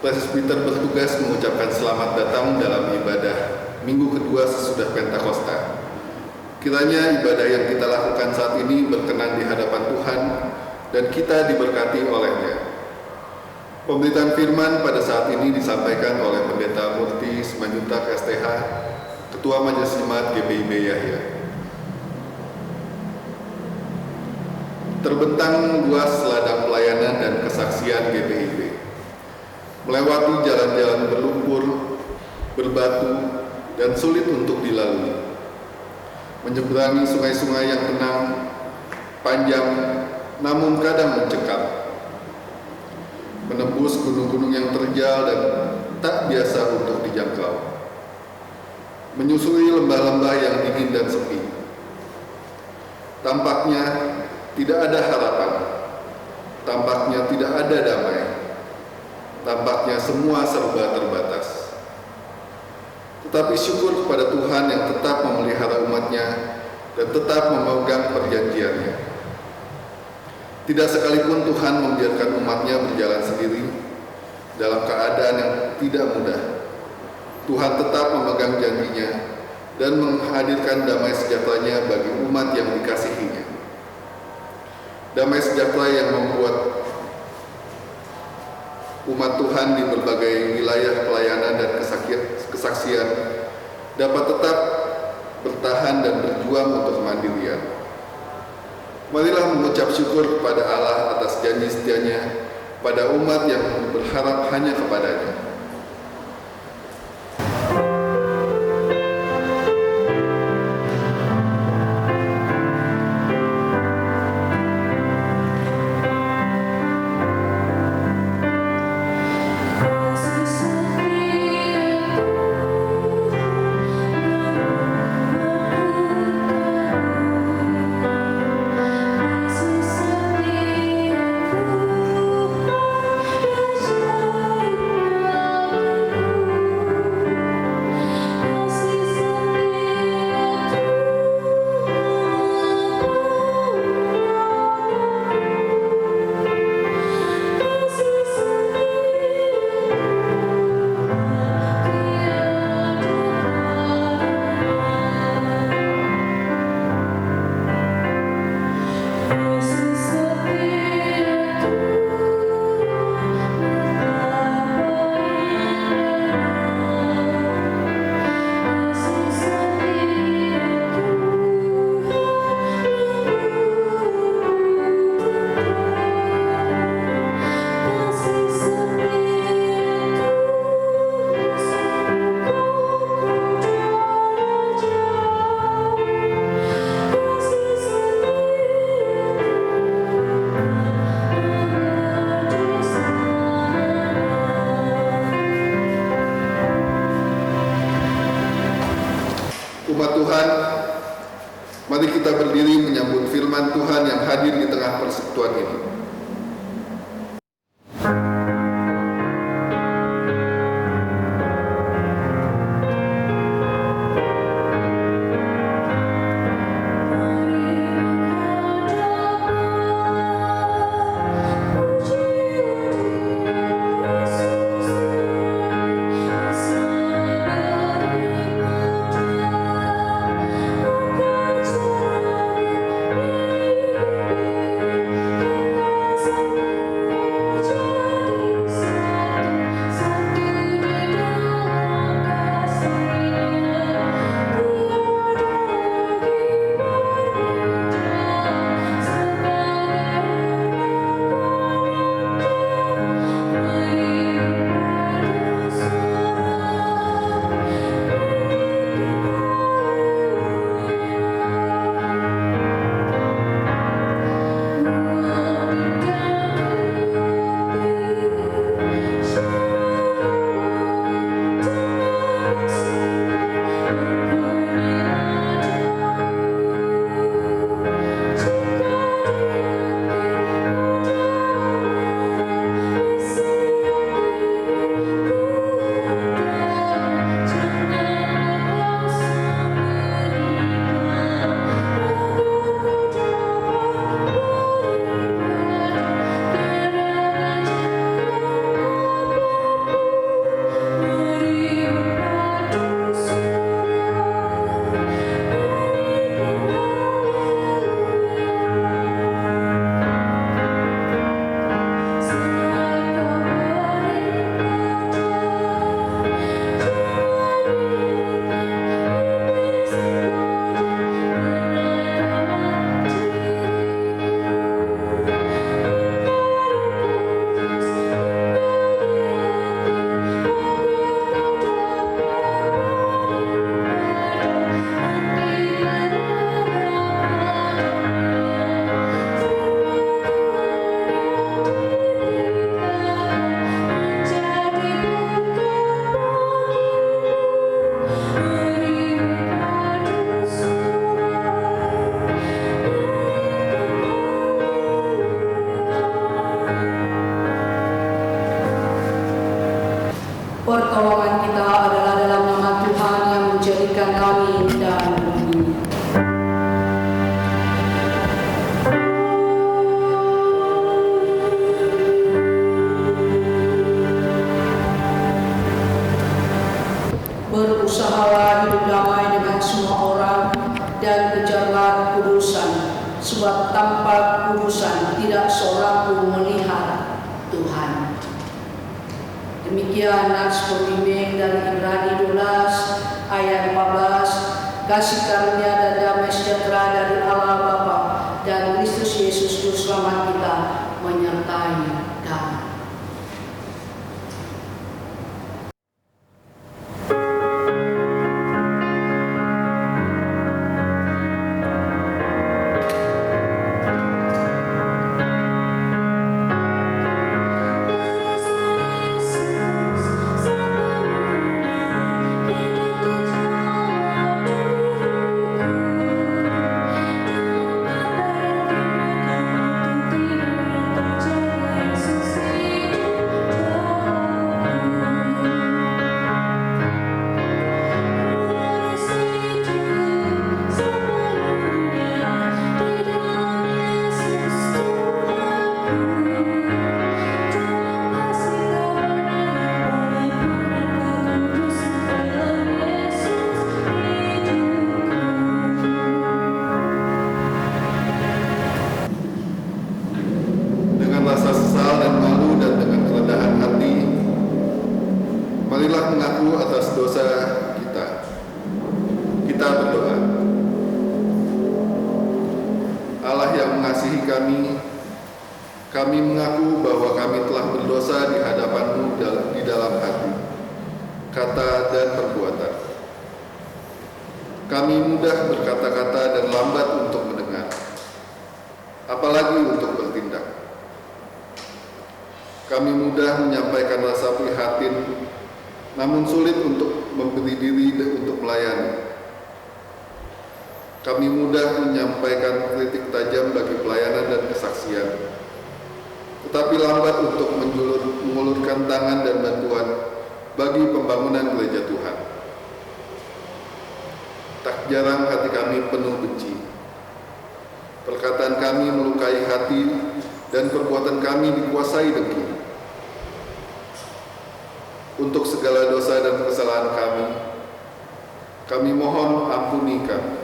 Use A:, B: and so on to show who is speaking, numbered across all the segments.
A: Presbiter bertugas mengucapkan selamat datang dalam ibadah minggu kedua sesudah Pentakosta. Kiranya ibadah yang kita lakukan saat ini berkenan di hadapan Tuhan dan kita diberkati olehnya. Pemberitaan firman pada saat ini disampaikan oleh Pendeta Murti Simanjuntak STH, Ketua Majelis Jemaat GPIB Yahya. Terbentang luas ladang pelayanan dan kesaksian GPIB. Melewati jalan-jalan berlumpur, berbatu, dan sulit untuk dilalui. Menyeberangi sungai-sungai yang tenang, panjang, namun kadang mencekam. Menembus gunung-gunung yang terjal dan tak biasa untuk dijangkau. Menyusuri lembah-lembah yang dingin dan sepi. Tampaknya tidak ada harapan. Tampaknya tidak ada damai. Tampaknya semua serba terbatas. Tetapi syukur kepada Tuhan yang tetap memelihara umatnya dan tetap memegang perjanjiannya. Tidak sekalipun Tuhan membiarkan umatnya berjalan sendiri dalam keadaan yang tidak mudah. Tuhan tetap memegang janjinya dan menghadirkan damai sejahteranya bagi umat yang dikasihinya. Damai sejahtera yang membuat umat Tuhan di berbagai wilayah pelayanan dan kesaksian dapat tetap bertahan dan berjuang untuk kemandirian. Marilah mengucap syukur kepada Allah atas janji setianya pada umat yang berharap hanya kepadanya. Umat Tuhan, mari kita berdiri menyambut firman Tuhan yang hadir di tengah persekutuan ini.
B: berikan kami dan dunia. Berusahalah hidup damai dengan semua orang dan kejarlah kekudusan, sebab tanpa kekudusan tidak seorang pun melihat Tuhan. Demikian nats pembimbing dari Ibrani 12 ayat 14. Kasih karunia dan damai sejahtera dari Allah Bapa dan Kristus Yesus Juru Selamat kita menyertai kamu.
A: Rasa sesal dan malu dan dengan kerendahan hati, marilah mengaku atas dosa kita. Kita berdoa. Allah yang mengasihi kami mengaku bahwa kami telah berdosa di hadapan-Mu di dalam hati, kata dan perbuatan. Kami mudah berkata-kata dan lambat untuk mendengar, apalagi untuk bertindak. Kami mudah menyampaikan rasa prihatin, namun sulit untuk memberi diri untuk melayani. Kami mudah menyampaikan kritik tajam bagi pelayanan dan kesaksian, tetapi lambat untuk mengulurkan tangan dan bantuan bagi pembangunan gereja Tuhan. Tak jarang hati kami penuh benci. Perkataan kami melukai hati dan perbuatan kami dikuasai dengki. Untuk segala dosa dan kesalahan kami mohon ampuni kami.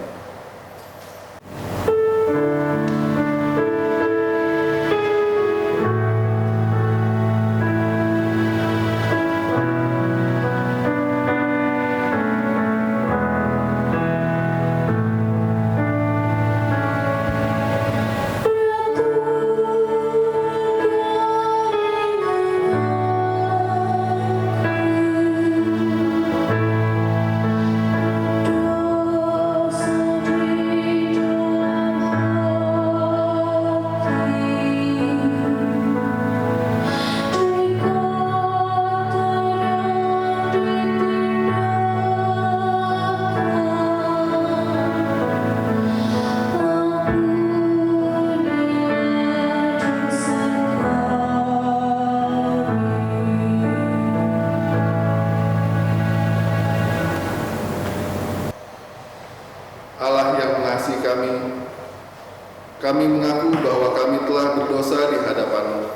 A: Allah yang mengasihi kami mengaku bahwa kami telah berdosa di hadapan-Mu.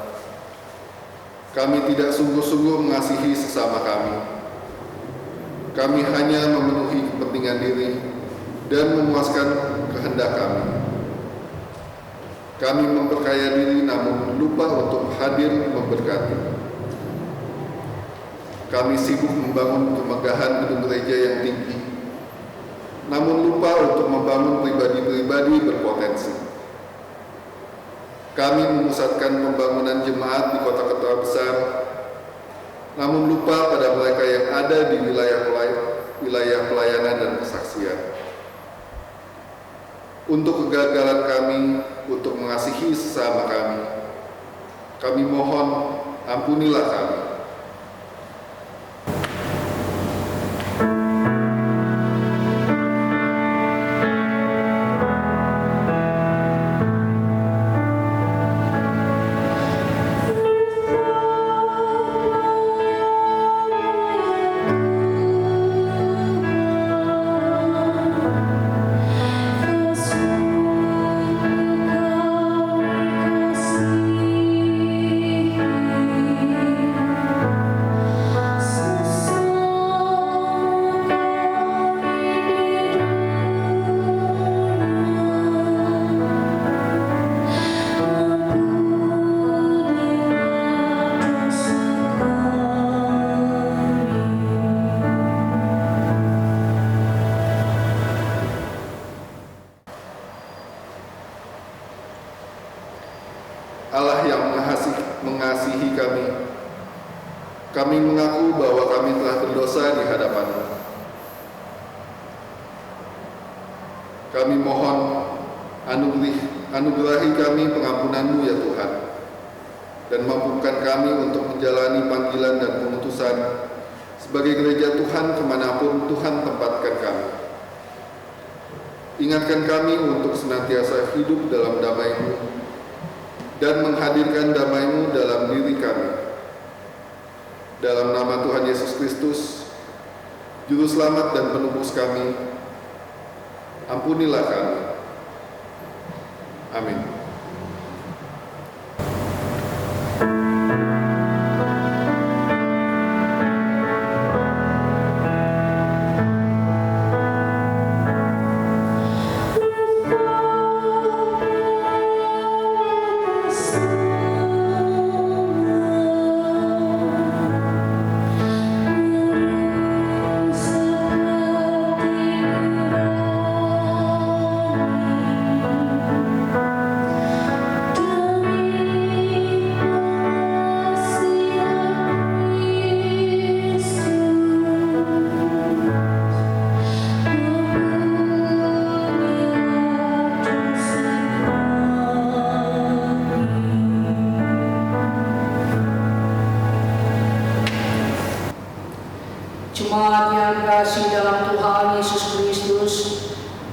A: Kami tidak sungguh-sungguh mengasihi sesama kami. Kami hanya memenuhi kepentingan diri dan memuaskan kehendak kami. Kami memperkaya diri namun lupa untuk hadir memberkati. Kami sibuk membangun kemegahan gedung gereja yang tinggi, namun lupa untuk membangun pribadi-pribadi berpotensi. Kami memusatkan pembangunan jemaat di kota-kota besar, namun lupa pada mereka yang ada di wilayah pelayanan dan kesaksian. Untuk kegagalan kami untuk mengasihi sesama kami mohon ampunilah kami. Kami mengaku bahwa kami telah berdosa di hadapan-Mu. Kami mohon anugerahi kami pengampunan-Mu ya Tuhan, dan mampukan kami untuk menjalani panggilan dan pengutusan sebagai gereja Tuhan kemanapun Tuhan tempatkan kami. Ingatkan kami untuk senantiasa hidup dalam damai-Mu dan menghadirkan damai-Mu dalam diri kami. Dalam nama Tuhan Yesus Kristus, Juru Selamat dan Penebus kami, ampunilah kami. Amin.
B: Jemaat yang kasih dalam Tuhan Yesus Kristus,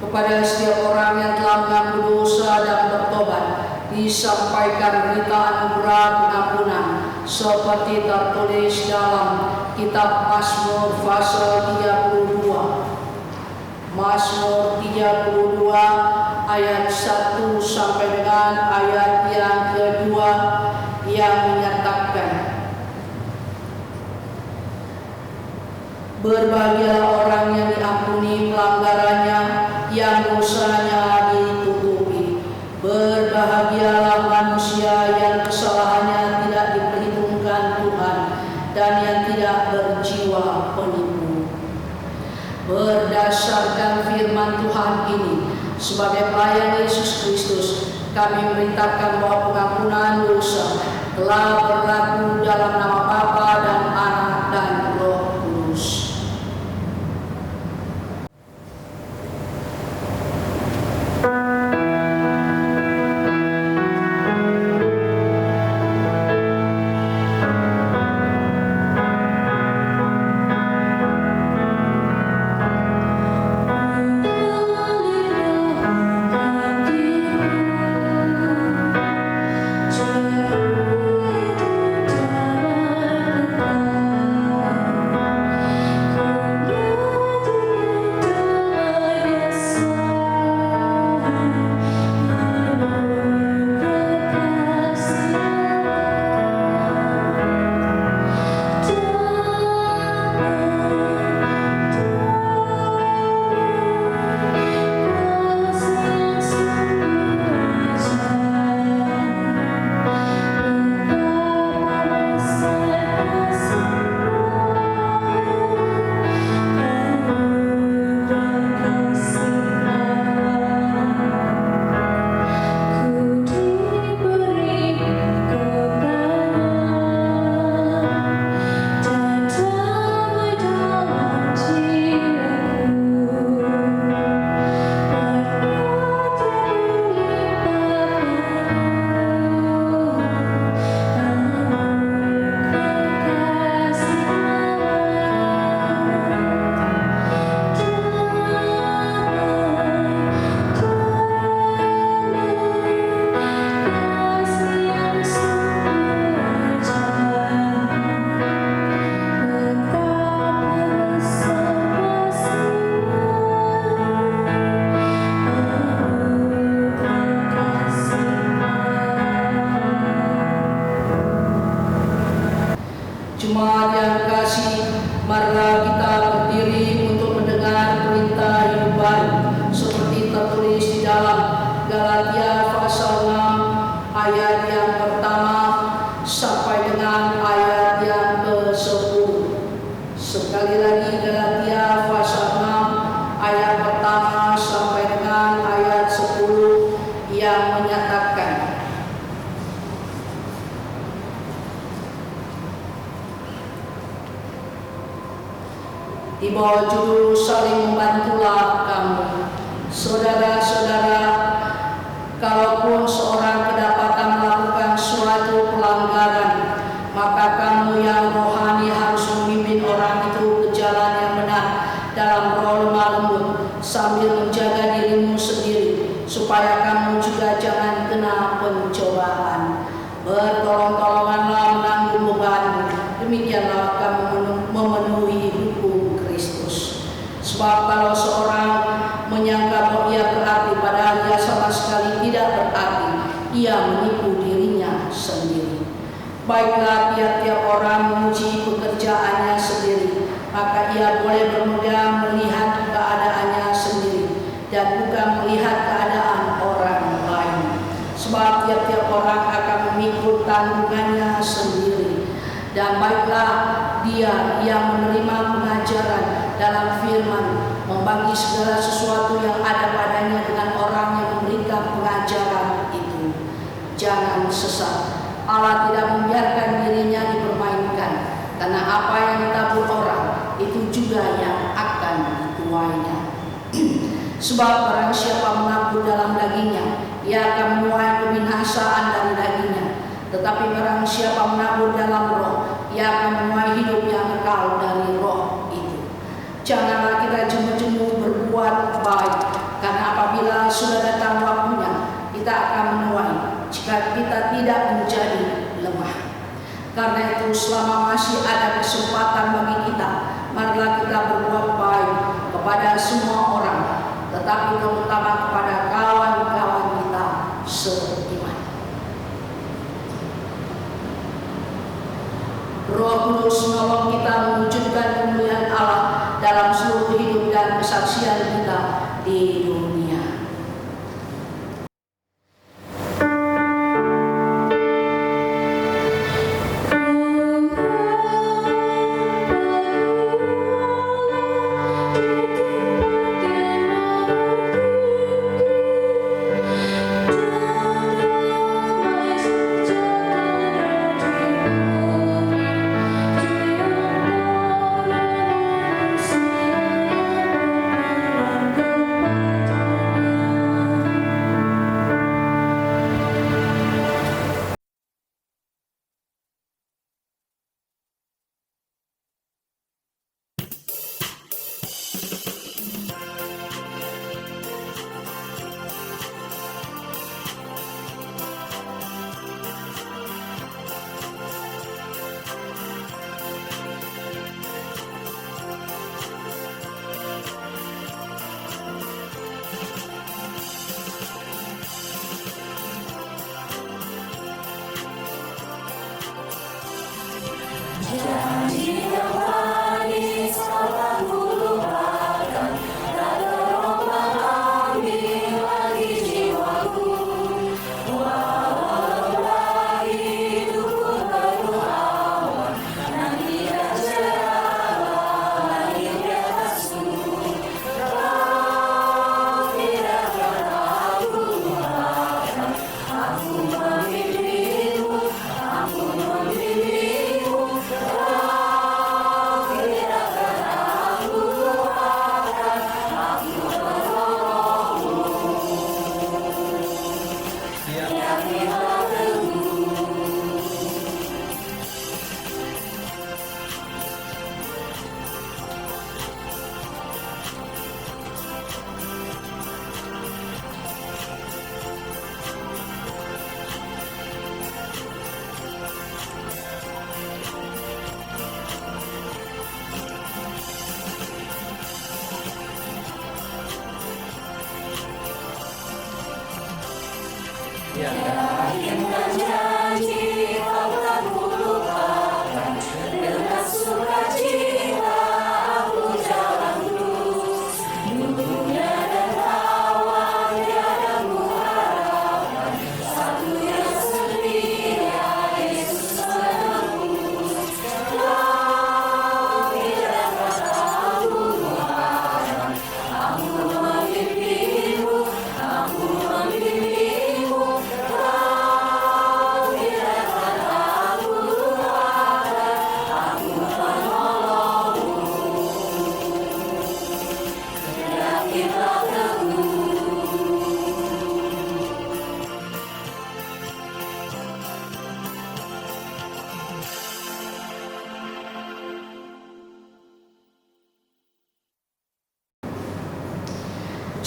B: kepada setiap orang yang telah mengaku dosa dan bertobat, disampaikan berita anugerah pengampunan seperti tertulis dalam kitab Mazmur pasal 32. Mazmur 32 ayat 1 sampai dengan ayat yang kedua yang menyatakan, berbahagialah orang yang diampuni pelanggarannya, yang dosanya ditutupi. Berbahagialah manusia yang kesalahannya tidak diperhitungkan Tuhan, dan yang tidak berjiwa penipu. Berdasarkan firman Tuhan ini, sebagai pelayan Yesus Kristus, kami memberitakan bahwa pengampunan dosa telah berlaku dalam nama Bapa dan Anak dan Roh Kudus.
C: Jangan
B: bawah judul saling membantulah kamu. Saudara-saudara, kalaupun seorang kedapatan melakukan suatu pelanggaran, maka kamu yang rohani harus memimpin orang itu ke jalan yang benar dalam roh lemah lembut, sambil menjaga dirimu sendiri, supaya kamu juga jangan kena pencobaan. Bertolong-tolonganlah menanggung beban, demikianlah kamu memenuhi hukum Kristus. Sebab kalau seorang menyangka bahwa ia berarti padahal ia sama sekali tidak berarti, ia menipu dirinya sendiri. Baiklah, tiap-tiap orang menguji pekerjaannya sendiri, maka ia boleh bermudah melihat keadaannya sendiri dan bukan melihat keadaan orang lain. Sebab tiap-tiap orang akan memikul tanggungannya sendiri. Dan baiklah dia yang menerima pengajaran dalam firman, membagi segala sesuatu yang ada padanya dengan orang yang memberikan pengajaran itu. Jangan sesat. Allah tidak membiarkan dirinya dipermainkan, karena apa yang ditabur orang itu juga yang akan dituainya. Sebab barang siapa menabur dalam dagingnya, ia akan menuai kebinasaan dari dagingnya. Tetapi barang siapa menabur dalam roh, ia akan menuai hidup yang kekal dari roh itu. Janganlah kita jemu-jemu berbuat baik, karena apabila sudah datang waktunya, kita akan menuai jika kita tidak menjadi lemah. Karena itu selama masih ada kesempatan bagi kita, marilah kita berbuat baik kepada semua orang, tetapi terutama kepada kawan-kawan kita seiman. Roh Kudus menolong kita mewujudkan kemuliaan Allah dalam seluruh hidup dan kesaksian kita di dunia.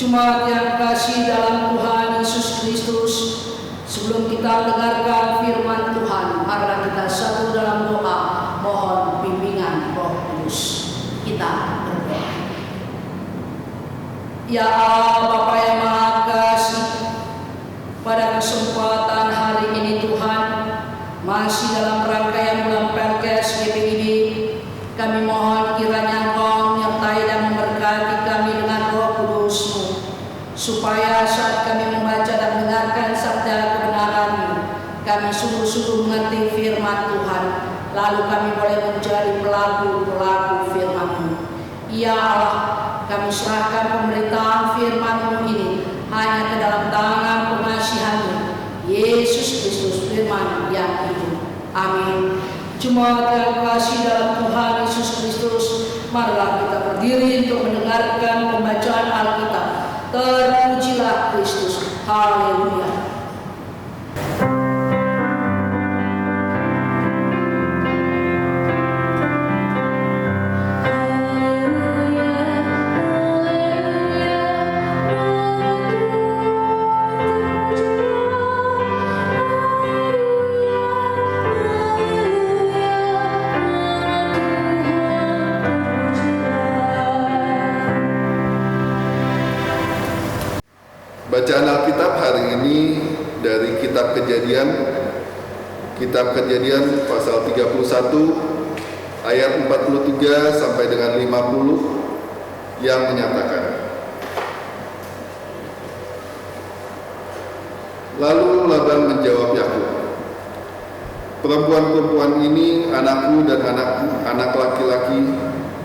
B: Jemaat yang kasih dalam Tuhan Yesus Kristus, sebelum kita mendengarkan firman Tuhan, marilah kita satu dalam doa mohon bimbingan Roh Kudus. Kita berdoa. Ya Allah Bapa yang Maha Kasih, pada kesempatan hari ini Tuhan, masih dalam rangkaian bulan PKSBB ini, kami mohon kiranya Engkau menyertai dan memberkati kami dengan Roh Kudus-Mu, supaya saat kami membaca dan mendengarkan sabda kebenaran-Mu, kami sungguh-sungguh mengerti firman Tuhan, lalu kami boleh menjadi pelaku-pelaku firman-Mu. Ya Allah, kami serahkan pemberitaan firman-Mu ini hanya ke dalam tangan pengasihan-Mu, Yesus Kristus, firman yang hidup. Amin. Jemaat yang kasih dalam Tuhan Yesus Kristus, marilah kita berdiri untuk mendengarkan pembacaan Alkitab. Terpujilah Kristus. Haleluya.
A: Bacaan Alkitab hari ini dari Kitab Kejadian pasal 31 ayat 43 sampai dengan 50 yang menyatakan, lalu Laban menjawab Yakub, perempuan-perempuan ini anakku dan anak laki-laki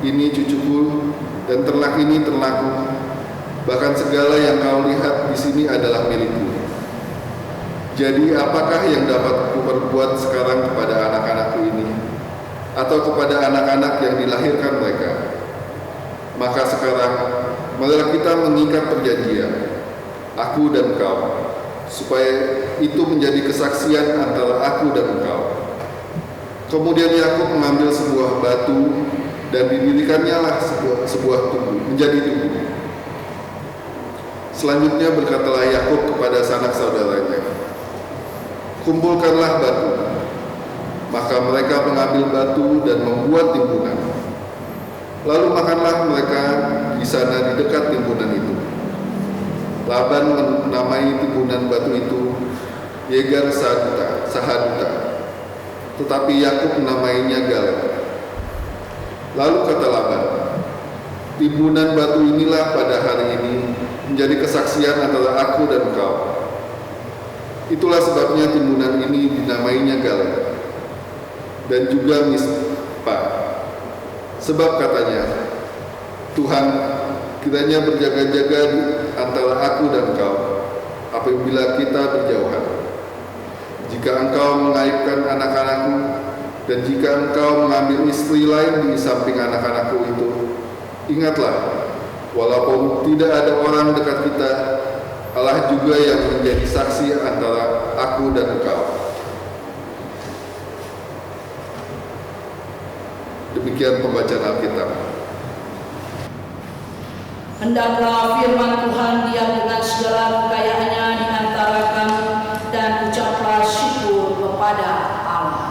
A: ini cucuku dan ternak ini ternakku. Bahkan segala yang kau lihat di sini adalah milikku. Jadi apakah yang dapat kuperbuat sekarang kepada anak-anakku ini, atau kepada anak-anak yang dilahirkan mereka? Maka sekarang marilah kita mengikat perjanjian, aku dan kau, supaya itu menjadi kesaksian antara aku dan engkau. Kemudian Yakub mengambil sebuah batu dan didirikannya lah sebuah tugu, menjadi tugu. Selanjutnya berkatalah Yakub kepada sanak saudaranya, kumpulkanlah batu. Maka mereka mengambil batu dan membuat timbunan. Lalu makanlah mereka di sana di dekat timbunan itu. Laban menamai timbunan batu itu Yegar Sahaduta, tetapi Yakub menamainya Galed. Lalu kata Laban, timbunan batu inilah pada hari ini menjadi kesaksian antara aku dan engkau. Itulah sebabnya timbunan ini dinamainya Galed dan juga Mizpah. Sebab katanya, Tuhan kiranya berjaga-jaga di antara aku dan engkau apabila kita berjauhan. Jika engkau mengaibkan anak-anakku dan jika engkau mengambil istri lain di samping anak-anakku itu, ingatlah, walaupun tidak ada orang dekat kita, Allah juga yang menjadi saksi antara aku dan engkau. Demikian pembacaan Alkitab.
B: Hendaklah firman Tuhan diam dengan segala kekayaannya di antara kami, dan ucaplah syukur kepada Allah.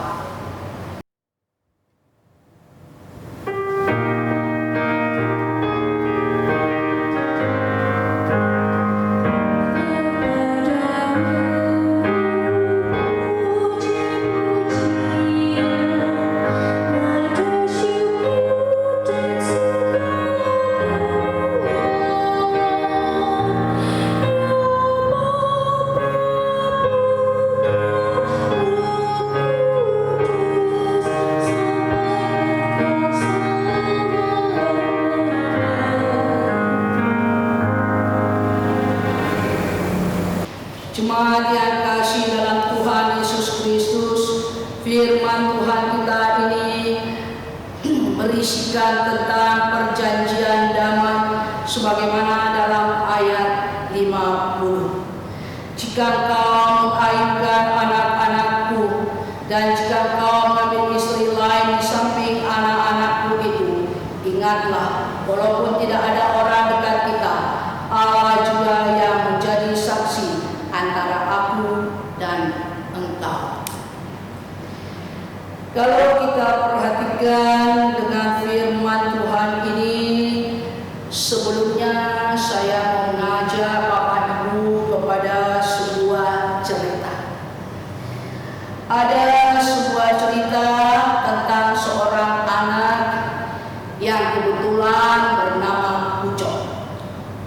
B: Jemaat yang kasih dalam Tuhan Yesus Kristus, firman Tuhan kita ini berisikan tentang perjanjian damai sebagaimana dalam ayat 50. Jika engkau mengaibkan anak-anakku dan jika engkau mengambil istri lain di samping anak-anakku itu, ingatlah, walaupun tidak ada orang dekat kita, Allah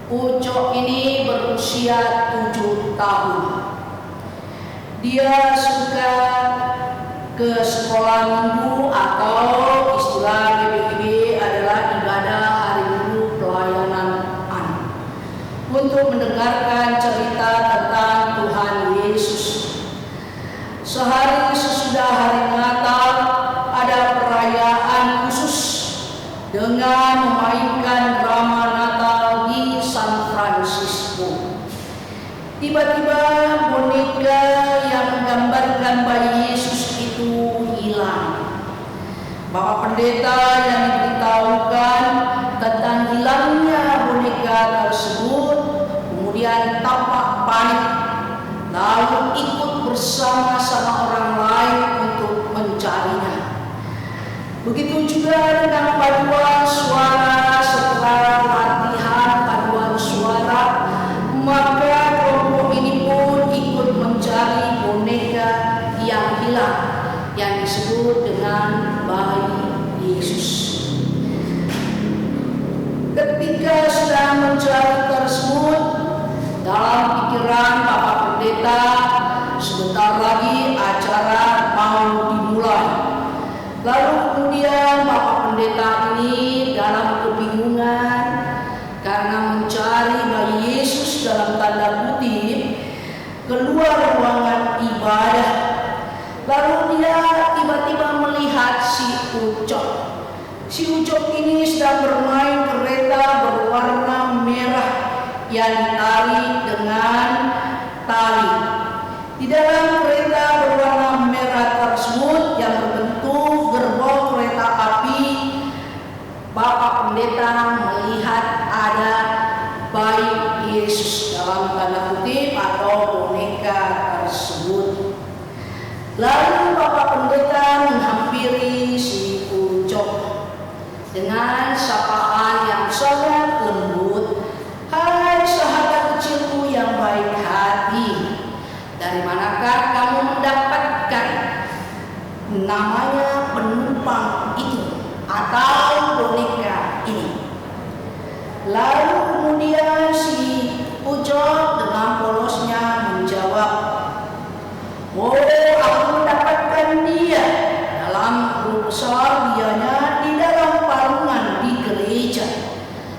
B: Ucok ini berusia 7 tahun. Dia suka ke sekolah minggu atau istilah GBIB adalah ibadah hari minggu pelayanan anak untuk mendengarkan cerita tentang Tuhan Yesus. Sehari sesudah hari Natal ada perayaan khusus dengan memainkan drama Natal di San Francisco. Tiba-tiba boneka yang menggambarkan bayi Yesus itu hilang. Bapak pendeta yang diberitahukan tentang hilangnya boneka tersebut kemudian tampak panik, lalu ikut bersama-sama orang lain untuk mencarinya. Begitu juga dengan paduan suara. Setelah latihan paduan suara, maka kelompok ini pun ikut mencari boneka yang hilang yang disebut dengan bayi Yesus. Ketika sedang mencari tersebut, dalam pikiran Bapak Pendeta, sebentar lagi acara mau dimulai. Lalu kemudian Bapak Pendeta ini dalam kebingungan karena mencari bayi Yesus dalam tanda kutip keluar ruangan ibadah. Lalu dia tiba-tiba melihat si Ucok. Si Ucok ini sedang bermain kereta berwarna merah yang ditarik dengan tali. Di dalam kereta berwarna merah tersebut yang berbentuk gerbong kereta api, Bapak Pendeta melihat ada bayi Yesus dalam tanda kutip atau boneka tersebut. Lalu Bapak Pendeta menghampiri si Ucok dengan sapaan yang sangat lembut. "Hai sahabat kecilku yang baik hati, dari manakah kamu mendapatkan namanya penumpang itu atau boneka ini?" Lalu kemudian si Ucok dengan polosnya menjawab, "Oh, aku mendapatkan dia dalam grup besar dianya di dalam palungan di gereja."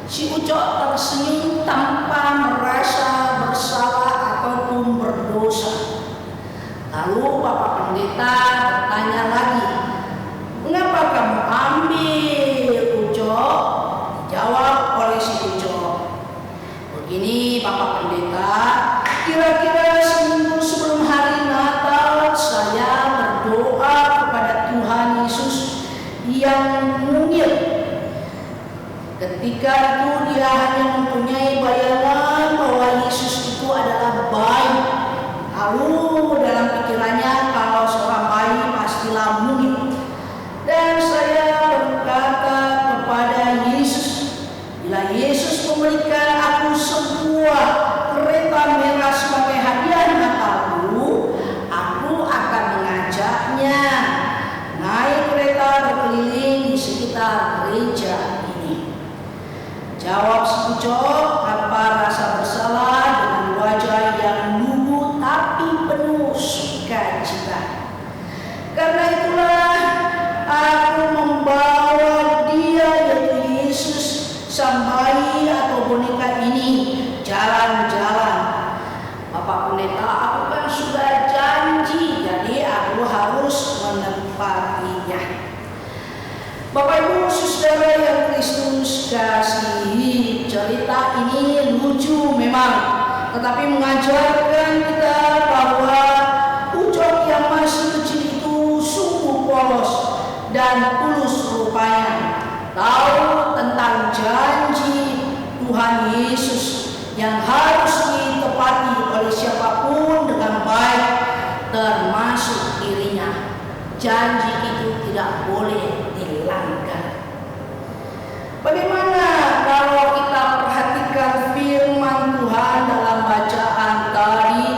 B: Si Ucok tersenyum tanpa merasa bersalah ataupun berdosa. Lalu Bapak Pendeta bertanya lagi, "Mengapa kamu ambil, Ucok?" Dijawab oleh si Ucok, "Begini Bapak Pendeta, kira-kira seminggu sebelum hari Natal saya berdoa kepada Tuhan Yesus yang mungil. Ketika itu dia hanya mempunyai bayangan bahwa Yesus itu adalah bayi. Lalu dalam pikirannya kalau seorang bayi pastilah mungil. Dan saya berkata kepada Yesus, bila Yesus memberikan aku sebuah kereta merah sebagai hadiah Natalku, aku akan mengajaknya naik kereta berkeliling di sekitar gereja ini." Jawab si Ucok tanpa rasa bersalah dengan wajah yang lugu tapi penuh sukacita. "Karena itulah aku membawa dia, yaitu Yesus sang bayi atau boneka ini, jalan-jalan. Bapak Pendeta, aku kan sudah janji, jadi aku harus menepatinya." Bapak Ibu Saudara yang Kristus kasihi, cerita ini lucu memang, tetapi mengajarkan kita bahwa Ucok yang masih kecil itu sungguh polos dan tulus rupanya, tahu tentang janji Tuhan Yesus yang harus ditepati oleh siapapun dengan baik, termasuk dirinya. Janji itu tidak boleh dilanggar. Bagaimana kalau kita perhatikan firman Tuhan dalam bacaan tadi,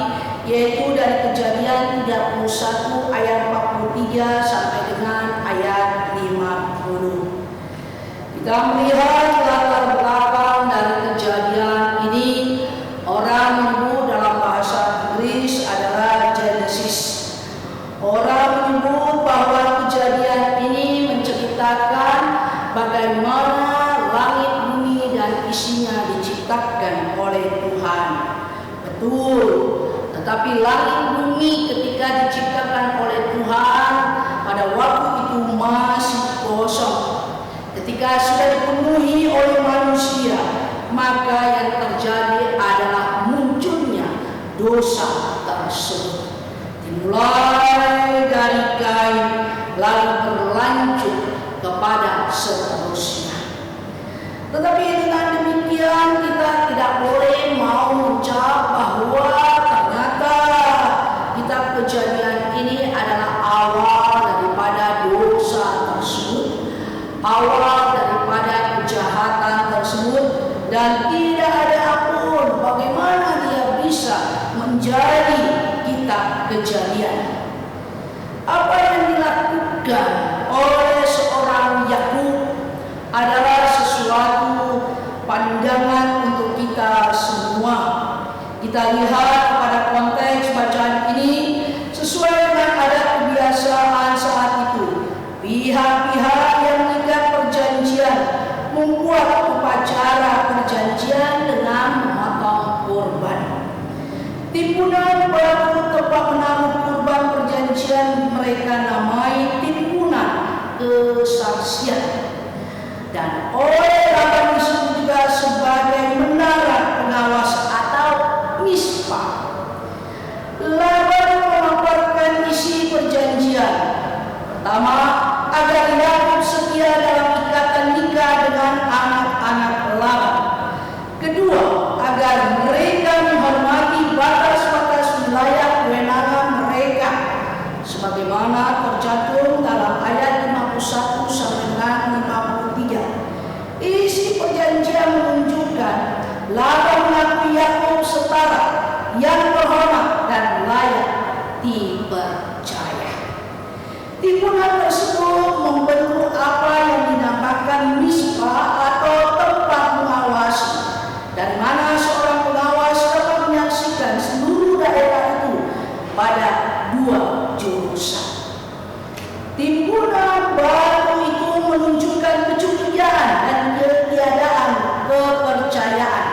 B: yaitu dari Kejadian 31 ayat 43 sampai dengan ayat 50. Kita melihat latar belakang dari kejadian diciptakan oleh Tuhan. Betul, tetapi langit bumi ketika diciptakan oleh Tuhan pada waktu itu masih kosong. Ketika sudah dipenuhi oleh manusia, maka yang terjadi adalah munculnya dosa tersebut. Dimulai dari Kain, lalu berlanjut kepada seterusnya. Tetapi dengan demikian kita tidak boleh mau mencap bahwa ternyata kitab Kejadian ini adalah awal daripada dosa tersebut, awal daripada kejahatan tersebut, dan tidak ada ampun bagaimana dia bisa menjadi kitab Kejadian. Apa yang dilakukan oleh seorang Yakub adalah sesuatu pandangan untuk kita semua. Kita lihat pada konteks bacaan ini sesuai dengan adat kebiasaan saat itu. Pihak-pihak yang mengikat perjanjian membuat upacara perjanjian dengan memotong kurban. Timbunan batu tempat menaruh kurban perjanjian mereka namai timbunan kesaksian. Dan oleh Laban disebut juga sebagai menara pengawas atau mispa. Laban memaparkan isi perjanjian. Pertama, agar Yakub setia dalam ikatan nikah dengan anak-anak Laban. Kedua, agar mereka menghormati batas-batas wilayah kewenangan mereka, sebagaimana tercantum dalam ayat 51 sampai dengan 53. Isi perjanjian menunjukkan Laban mengakui Yakub setara, yang terhormat dan layak dipercaya. Timbunan tersebut membentuk apa yang dinamakan mispa atau tempat mengawasi, dari mana seorang pengawas dapat menyaksikan seluruh daerah itu pada dua jurusan. Timbunan batu itu menunjukkan kecurigaan dan ketiadaan kepercayaan.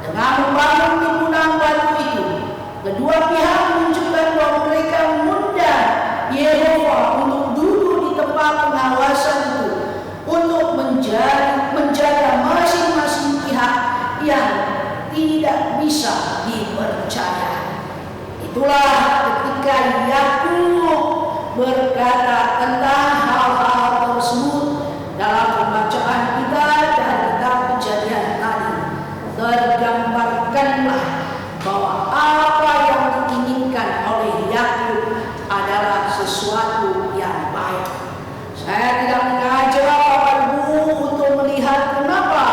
B: Dengan membangun timbunan batu itu, kedua pihak menunjukkan bahwa mereka mengundang Yehova untuk duduk di tempat pengawasan itu, untuk menjaga masing-masing pihak yang tidak bisa dipercaya. Itulah ketika Yakub berkata tentang hal-hal tersebut dalam pembacaan kita dari kitab Kejadian tadi. Tergambarkanlah bahwa apa yang diinginkan oleh Yakub adalah sesuatu yang baik. Saya tidak mengajak Bapak Ibu untuk melihat kenapa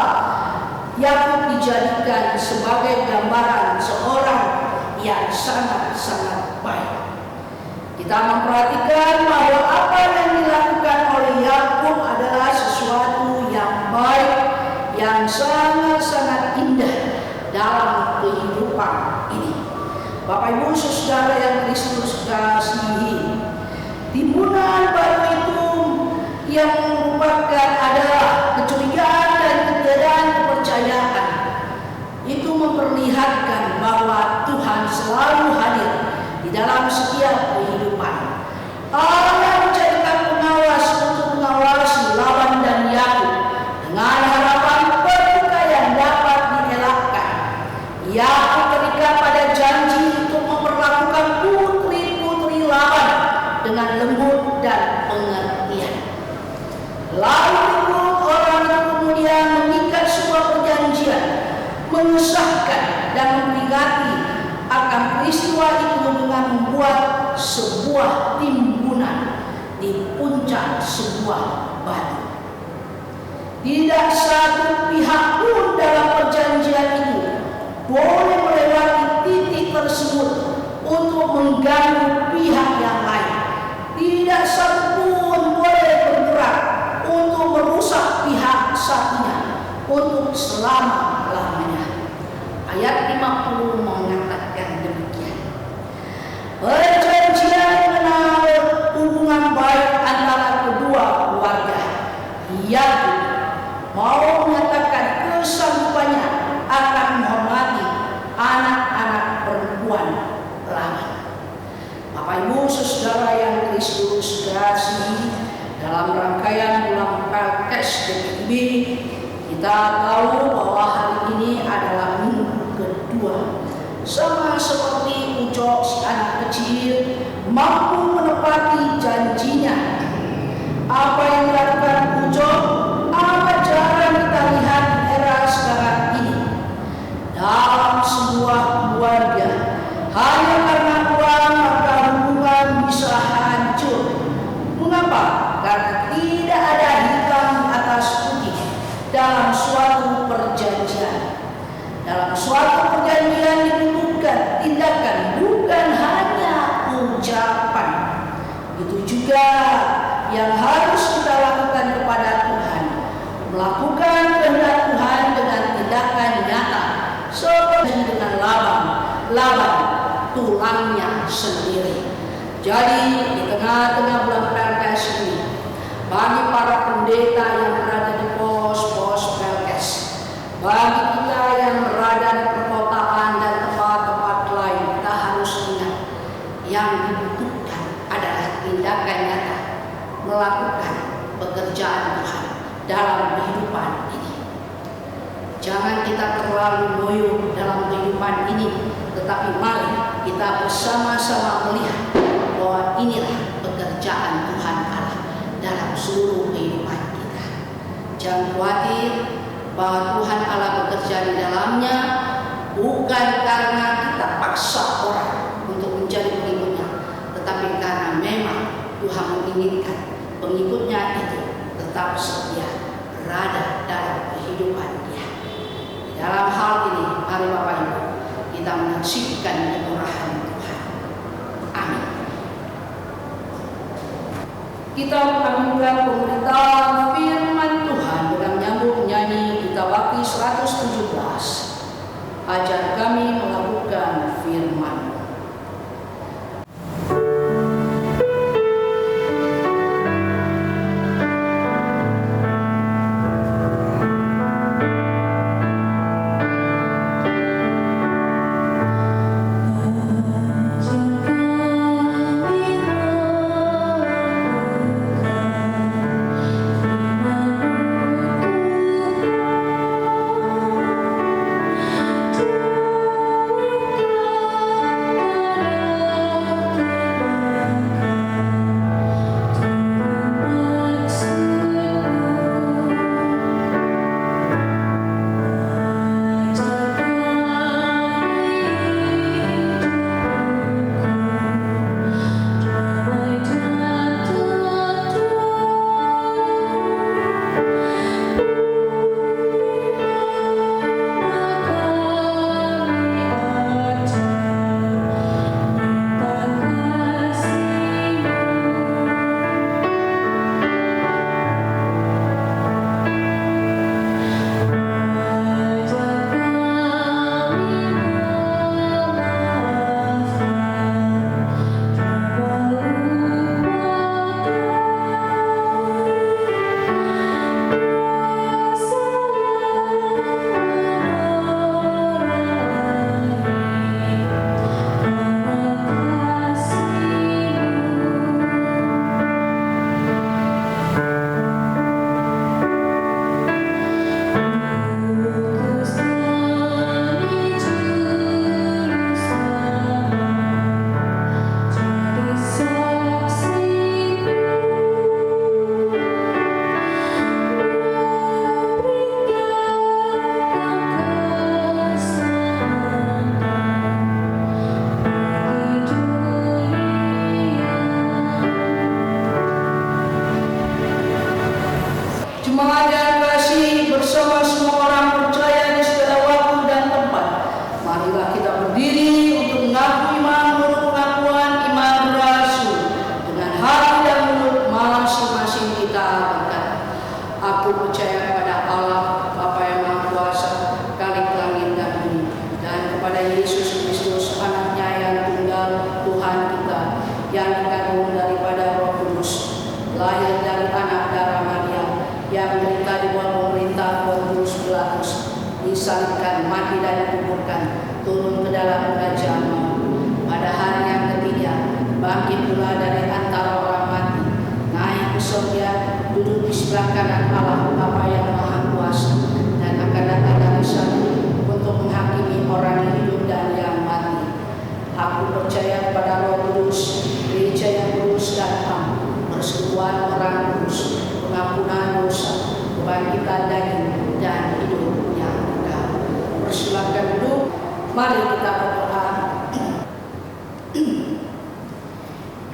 B: Yakub dijadikan sebagai gambaran seorang yang sangat-sangat baik. Kita memperhatikan bahwa apa yang dilakukan oleh Yakub adalah sesuatu yang baik, yang sangat-sangat indah dalam kehidupan ini. Bapak Ibu saudara yang Kristus kasihi, timbunan batu itu yang merupakan adalah kecurigaan dan ketiadaan kepercayaan. Itu memperlihatkan bahwa Tuhan selalu hadir di dalam setiap kehidupan. Allah yang menjadikan pengawas untuk mengawasi Laban dan Yakub dengan harapan pertikaian dapat dielakkan. Yakub terikat pada janji untuk memperlakukan putri-putri Laban dengan lembut dan pengertian. Lalu orang itu kemudian mengikat sebuah perjanjian, mengesahkan dan memperingati akan peristiwa itu dengan membuat sebuah timbunan di puncak sebuah batu. Tidak satu pihak pun dalam perjanjian itu boleh melewati titik tersebut untuk mengganggu pihak yang lain. Tidak satu pun boleh bergerak untuk merusak pihak satunya untuk selama-lamanya. Ayat 50 mengatakan demikian. Perjanjian mengenal hubungan baik antara kedua keluarga. Yakub mau menyatakan kesanggupannya akan Memasuki, kita tahu bahwa hari ini adalah minggu kedua. Sama seperti Ucok si anak kecil mampu menepati janjinya. Apa yang dilakukan Ucok amat jarang kita lihat di era sekarang ini. Dalam sebuah keluarga, hanya karena uang maka hubungan bisa hancur. Mengapa? Karena tidak ada hitam di atas putih dalam suatu perjanjian. Dalam suatu perjanjian dibutuhkan tindakan, bukan hanya ucapan. Itu juga yang harus kita lakukan kepada Tuhan. Melakukan kehendak Tuhan dengan tindakan nyata, seperti dengan Laban tulangnya sendiri. Jadi di tengah-tengah bulan Pelkes ini, bagi para pendeta yang berada di pos-pos Pelkes, bagi kita yang berada di perkotaan dan tempat-tempat lain, kita harus ingat yang dibutuhkan adalah tindakan nyata, melakukan pekerjaan Tuhan dalam kehidupan ini. Jangan kita terlalu loyo dalam kehidupan ini, tetapi mari kita bersama-sama melihat bahwa inilah pekerjaan Tuhan Allah dalam seluruh kehidupan kita. Jangan khawatir bahwa Tuhan Allah bekerja di dalamnya bukan karena kita paksa orang untuk menjadi pengikutnya, tetapi karena memang Tuhan menginginkan pengikutnya itu tetap setia berada dalam kehidupan dia. Dalam hal ini, mari Bapak Ibu, kita menyaksikan kemurahan Tuhan. Amin. Kita mengagungkan pemberitaan firman Tuhan dengan nyambung nyanyi kita bakti 117. Ajar kami melakukan firman. disalibkan, mati dan dikuburkan, turun ke dalam kerajaan maut. Pada hari yang ketiga, bangkit pula dari antara orang mati, naik ke surga, duduk di sebelah kanan Allah Bapa yang Maha Mari kita berdoa.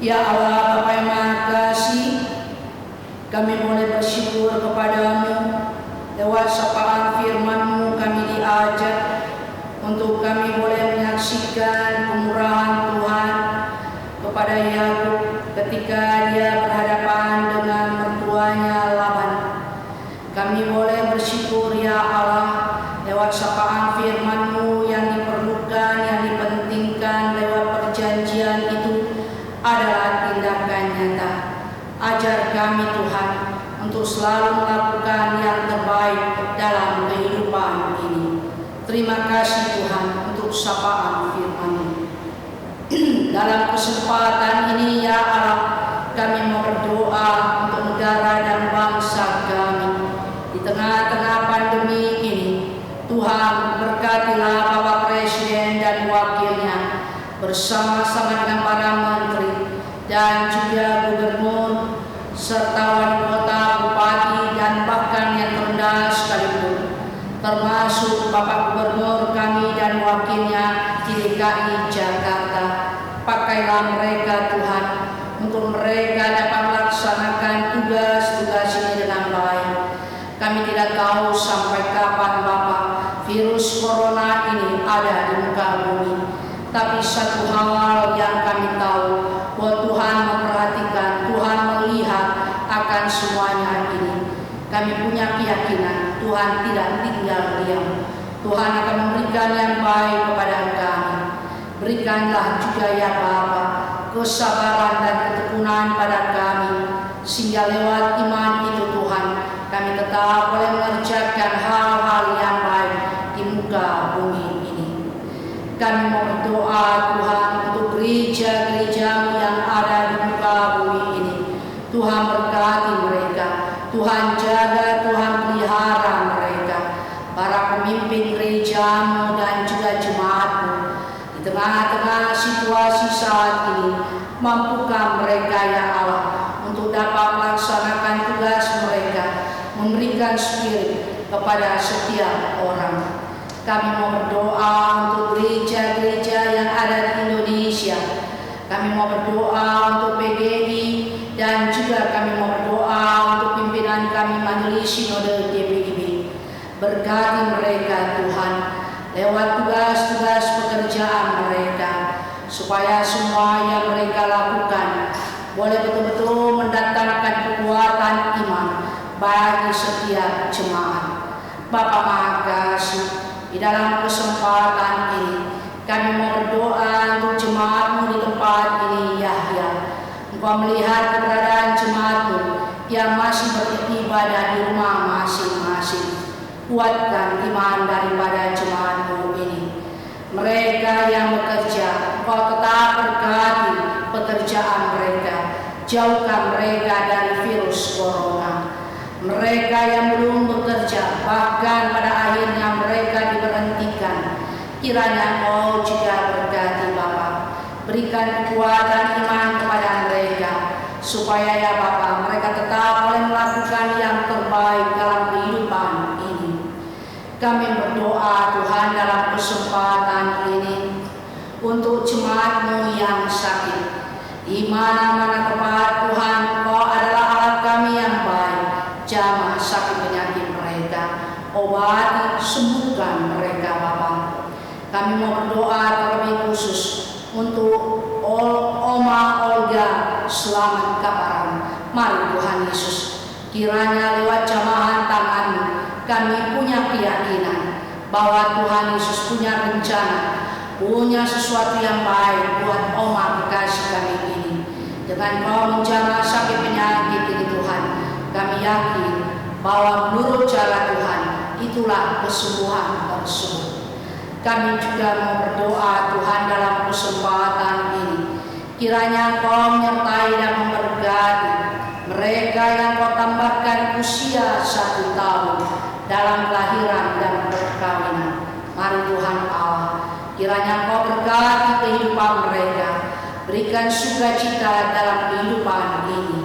B: Ya Allah, Bapa yang Maha Kasih, kami boleh bersyukur kepadamu lewat sapaan firman-Mu. Kami diajak untuk kami boleh menyaksikan kemurahan Tuhan kepada Yakub ketika dia berhadapan dengan mertuanya Laban. Kami boleh bersyukur ya Allah lewat sapaan firman-Mu yang diperlukan, yang dipentingkan lewat perjanjian itu adalah tindakan nyata. Ajar kami Tuhan untuk selalu melakukan yang terbaik dalam kehidupan ini. Terima kasih Tuhan untuk sapaan firman-Mu. Dalam kesempatan ini ya Allah, kami mau berdoa untuk negara dan bangsa kami. Di tengah-tengah pandemi ini, Tuhan berkatilah Bapak Presiden dan wakilnya bersama-sama dengan para menteri dan juga gubernur serta wali kota, bupati dan bahkan yang terendah sekalipun, termasuk Bapak Gubernur kami dan wakilnya di DKI Jakarta. Pakailah mereka Tuhan untuk mereka dapat melaksanakan tugas-tugas ini dengan baik. Kami tidak tahu sampai kapan Bapak virus corona ini ada di muka bumi. Tapi satu hal yang kami tahu, bahwa Tuhan memperhatikan, Tuhan melihat akan semuanya ini. Kami punya keyakinan Tuhan tidak tinggal diam. Tuhan akan memberikan yang baik kepada kami. Berikanlah juga ya Bapa kesabaran dan ketekunan pada kami, sehingga lewat iman itu Tuhan kami tetap boleh mengerjakan hal-hal yang baik di muka bumi ini. Kami mau berdoa Tuhan untuk gereja-gereja-Mu yang ada di muka bumi ini. Tuhan berkati mereka, Tuhan jaga, Tuhan pelihara mereka, para pemimpin gereja-Mu dan juga jemaat-Mu. Di tengah-tengah situasi saat ini, mampukan mereka ya Allah untuk dapat melaksanakan tugas mereka, memberikan spirit kepada setiap orang. Kami mau berdoa untuk gereja-gereja yang ada di Indonesia. Kami mau berdoa untuk PGI dan juga kami mau berdoa untuk pimpinan kami Majelis Sinode GPIB. Berkati mereka Tuhan lewat tugas-tugas pekerjaan mereka, supaya semua yang mereka lakukan boleh betul-betul mendatangkan kekuatan iman bagi setiap jemaat. Bapa Maha Kasih, di dalam kesempatan ini kami mau berdoa untuk jemaat-Mu di tempat ini Yahya. Engkau melihat keberadaan jemaat-Mu yang masih beribadah di rumah masing-masing. Kuatkan iman daripada jemaat-Mu ini. Mereka yang bekerja, Engkau tetap berkati pekerjaan mereka. Jauhkan mereka dari virus corona. Mereka yang belum bekerja, bahkan pada akhirnya mereka diberhentikan, kiranya Engkau juga berkati Bapa. Berikan kekuatan iman kepada mereka, supaya ya Bapa mereka tetap boleh melakukan yang terbaik dalam kehidupan ini. Kami berdoa Tuhan dalam kesempatan ini untuk jemaat-Mu yang sakit. Di mana-mana tempat Tuhan, Engkau adalah Allah kami yang baik. Jamah sakit penyakit mereka, obati, sembuhkan mereka Bapa. Kami mau berdoa terlebih khusus untuk Oma Olga selamat kabaran. Mari Tuhan Yesus, kiranya lewat jamahan tangan-Mu kami punya keyakinan bahwa Tuhan Yesus punya rencana, punya sesuatu yang baik buat Oma kekasih kami ini. Dengan Kau menjamah sakit penyakit ini Tuhan, kami yakin bahwa menurut cara Tuhan itulah kesembuhan tersebut. Kami juga mau berdoa Tuhan dalam kesempatan ini, kiranya Kau menyertai dan memberkati mereka yang Kau tambahkan usia 1 tahun dalam kelahiran dan perkawinan. Mari Tuhan Allah, kiranya Kau berkati kehidupan mereka, berikan sukacita dalam kehidupan ini.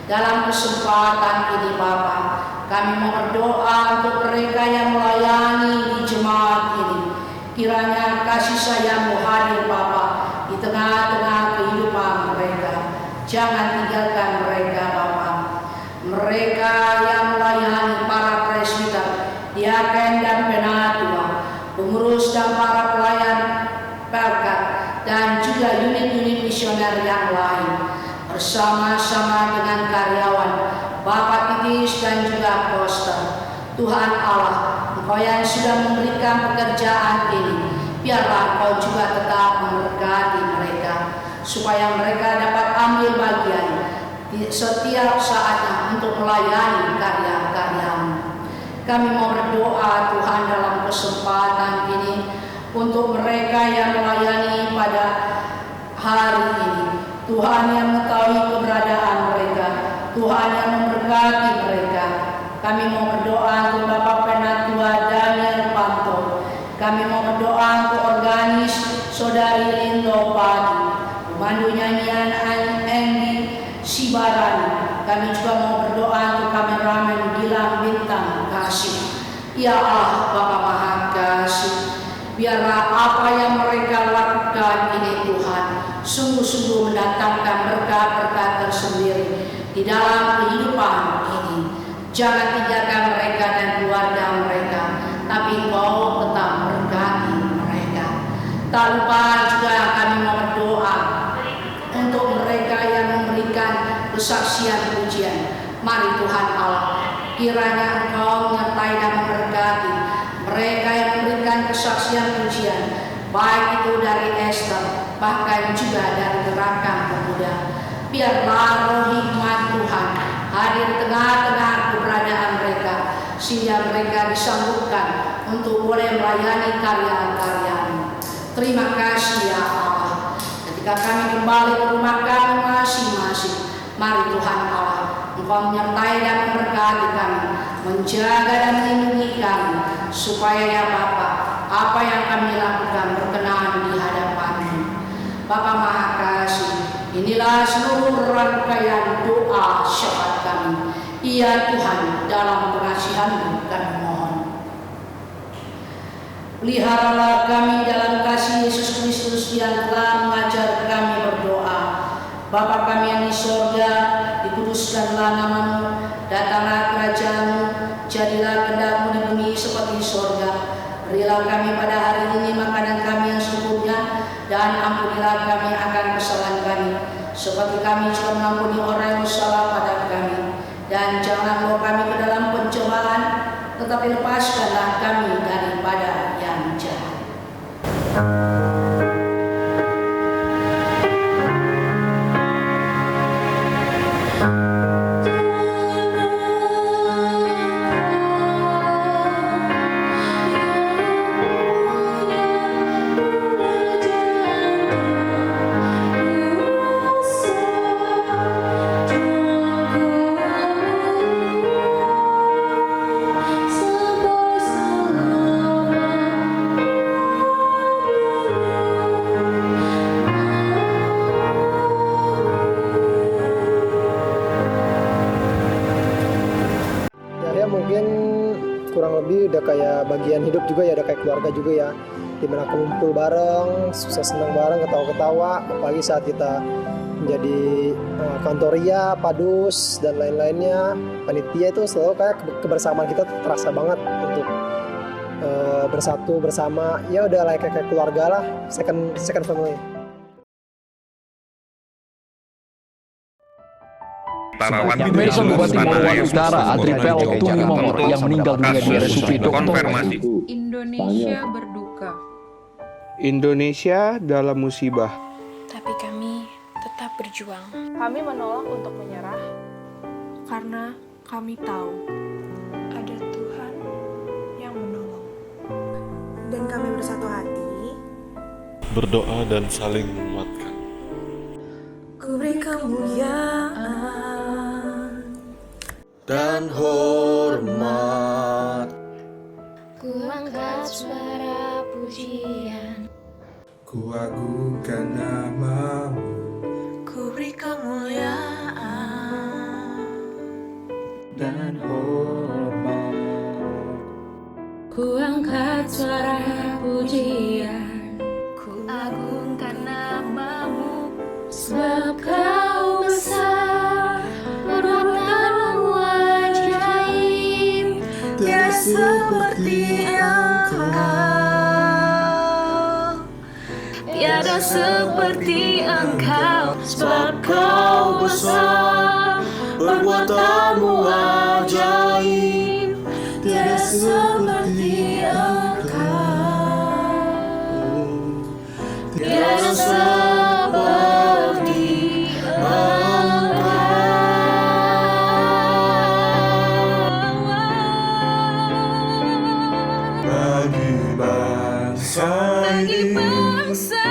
B: Dalam kesempatan ini Bapa, kami mau berdoa untuk mereka yang melayani di jemaat ini. Kiranya kasih sayang-Mu hadir Bapa di tengah-tengah kehidupan mereka. Jangan tinggalkan mereka Bapa. Mereka yang melayani para presbiter, diaken dan penatua, pengurus dan para pelayan pelkat, dan juga unit-unit misioner yang lain, bersama-sama dengan karyawan Bapak Titis dan juga Koster. Tuhan Allah, Engkau yang sudah memberikan pekerjaan ini, biarlah Engkau juga tetap memberkati mereka, supaya mereka dapat ambil bagian di setiap saatnya untuk melayani karya-karya-Mu. Kami mau berdoa Tuhan dalam kesempatan ini untuk mereka yang melayani pada hari ini. Tuhan yang mengetahui keberadaan mereka, Tuhan yang memberkati mereka. Kami mau berdoa untuk Bapak Penatua Daniel Panto. Kami mau berdoa untuk organis Saudari Lindo Padi, pemandu nyanyian Andy Sibarani. Kami juga mau berdoa untuk kameramen Gilang Bintang Kasih. Ya Allah Bapa Maha Kasih, biarlah apa yang mereka lakukan ini Tuhan sungguh-sungguh mendatangkan berkat-berkat tersendiri di dalam kehidupan ini. Jangan tinggalkan mereka dan keluarga mereka, tapi Engkau tetap berkati mereka. Tak lupa juga kami mau berdoa untuk mereka yang memberikan kesaksian pujian. Mari Tuhan Allah, kiranya Engkau menyertai dan memberkati mereka yang memberikan kesaksian pujian, baik itu dari Esther, bahkan juga dari Gerakan Pemuda. Biarlah roh hikmat Tuhan hadir di tengah-tengah keberadaan mereka, sehingga mereka disanggupkan untuk boleh melayani karya-karya-Mu. Terima kasih ya Allah. Ketika kami kembali ke rumah kami masing-masing, mari Tuhan Allah, Engkau menyertai dan memberkati kami, menjaga dan melindungi kami, supaya ya Bapa, apa yang kami lakukan berkenan di hadapan-Mu. Bapa Maha Kasih, inilah seluruh rangkaian doa syafaat kami. Ya Tuhan, dalam pengasihan-Mu kami mohon. Peliharalah kami dalam kasih Yesus Kristus yang telah mengajar kami berdoa. Bapa kami yang di sorga, dikuduskanlah nama-Mu, datanglah kerajaan-Mu, jadilah kehendak-Mu di bumi seperti di sorga. Berilah kami pada hari ini makanan kami yang secukupnya, dan ampunilah kami akan kesalahan kami, seperti kami juga mengampuni orang yang bersalah pada kami. Dan jangan bawa kami ke dalam pencobaan, tetapi lepaskanlah kami daripada yang jahat.
C: Mungkin kurang lebih udah kayak bagian hidup juga ya, udah kayak keluarga juga ya, dimana kumpul bareng, susah senang bareng, ketawa-ketawa, apalagi saat kita menjadi kantoria, padus dan lain-lainnya, panitia, itu selalu kayak kebersamaan kita terasa banget untuk bersatu bersama, ya udah kayak keluarga lah, second family.
D: Medan Bupati Morowali Utara Adripel Tungimomor yang meninggal dunia di RSUD Dr.
E: Indonesia berduka.
F: Indonesia dalam musibah.
G: Tapi kami tetap berjuang.
E: Kami menolak untuk menyerah
G: Karena kami tahu
E: ada Tuhan yang menolong.
G: dan kami bersatu hati.
H: Berdoa dan saling menguatkan.
G: Ku beri kemuliaan
I: dan hormat.
J: Ku angkat suara pujian.
I: Ku agungkan nama-Mu.
G: Ku beri kemuliaan
I: Dan hormat.
J: Ku angkat suara pujian.
G: tak seperti Engkau, sebab Kau besar, perbuatanmu ajaib, tiada seperti Engkau, tiada seperti
I: bagi bangsa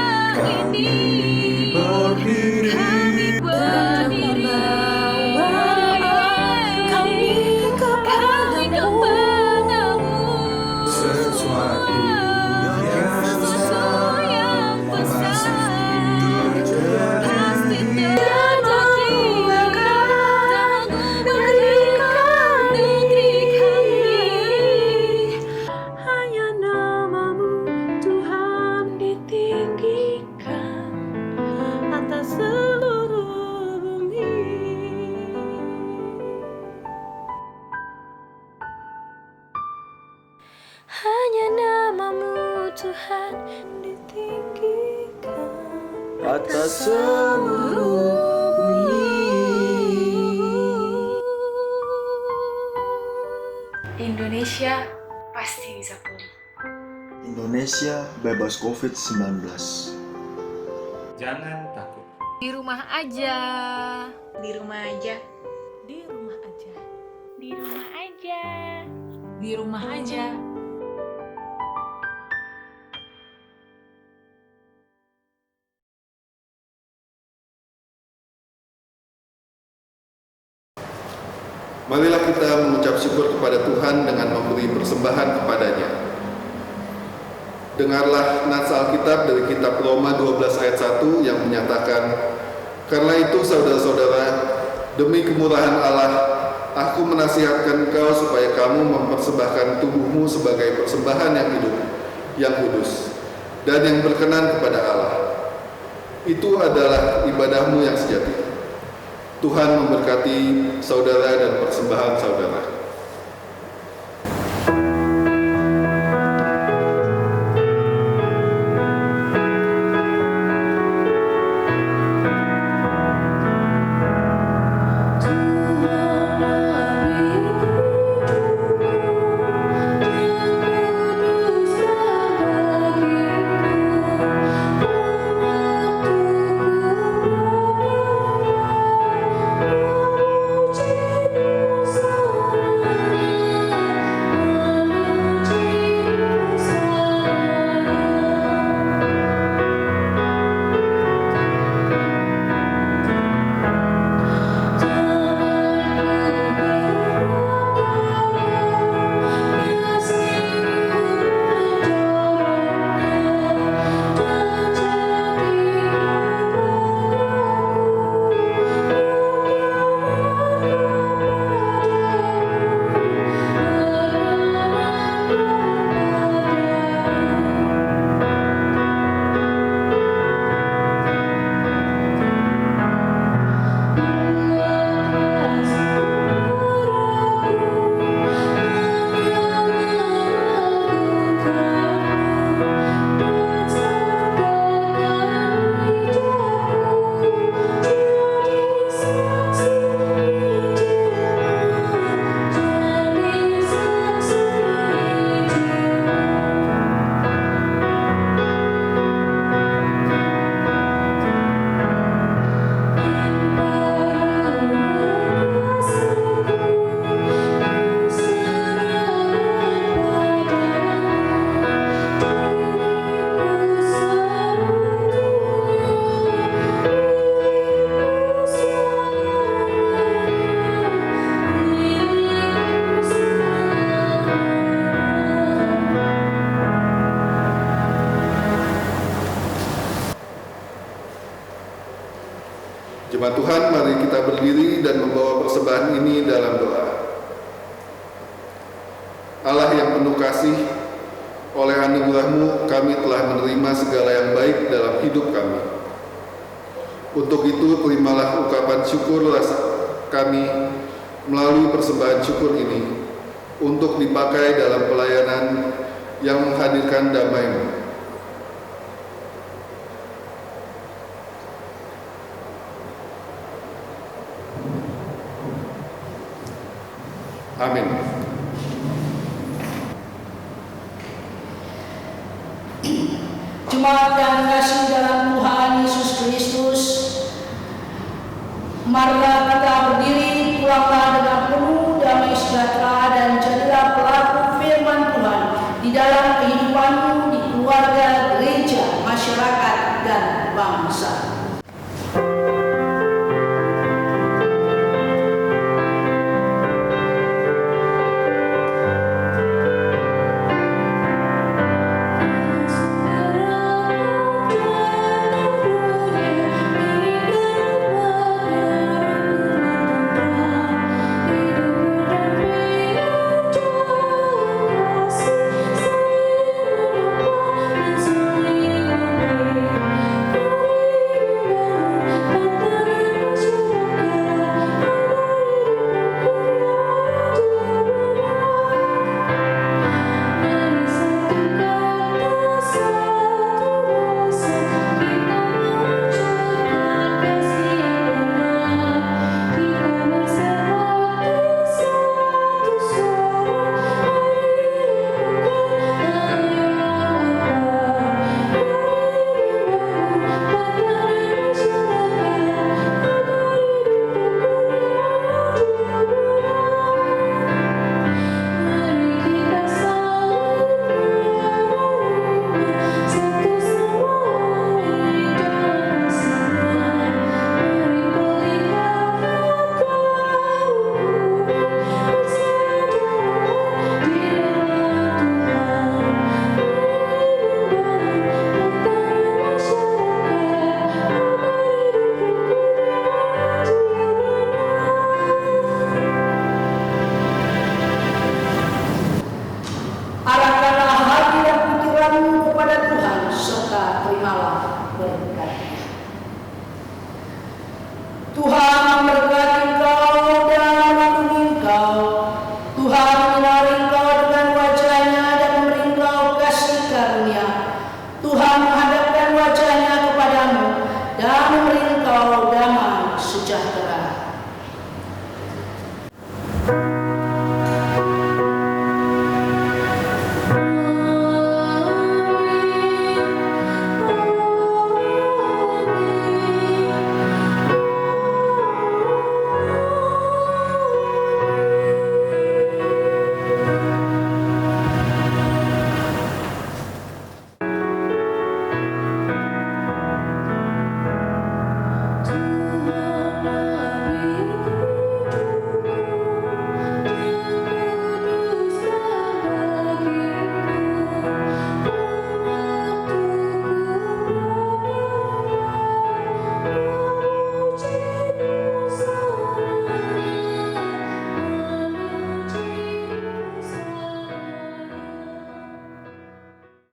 I: ini kami berdiri,
G: kami kepadamu,
I: sesuatu
G: yang besar pasti terjadi. Berikan negeri kami, hanya namamu Tuhan ditinggikan atas seluruh bumi. Hanya namamu Tuhan ditinggikan
I: atas seluruh bumi.
E: Indonesia pasti bisa pulih.
F: Indonesia bebas COVID-19.
I: Jangan takut.
E: Di rumah aja.
G: Di rumah aja. Di rumah aja.
E: Di rumah aja.
G: Di rumah aja.
A: Marilah kita mengucap syukur kepada Tuhan dengan memberi persembahan kepadanya. Dengarlah nats Alkitab dari kitab Roma 12 ayat 1 yang menyatakan, "Karena itu saudara-saudara, demi kemurahan Allah, aku menasihatkan engkau supaya kamu mempersembahkan tubuhmu sebagai persembahan yang hidup, yang kudus, dan yang berkenan kepada Allah. Itu adalah ibadahmu yang sejati." Tuhan memberkati saudara dan persembahan saudara. Jemaat Tuhan, mari kita berdiri dan membawa persembahan ini dalam doa. Allah yang penuh kasih, oleh anugerah-Mu kami telah menerima segala yang baik dalam hidup kami. Untuk itu, terimalah ucapan syukur rasa kami melalui persembahan syukur ini untuk dipakai dalam pelayanan yang menghadirkan damai-Mu. Amin.
B: Jemaat yang kasih dalam Tuhan Yesus Kristus, marilah kita berdiri, pulanglah dengan penuh damai sejahtera dan jadilah pelaku firman Tuhan di dalam kehidupanmu, di keluarga, gereja, masyarakat, dan bangsa.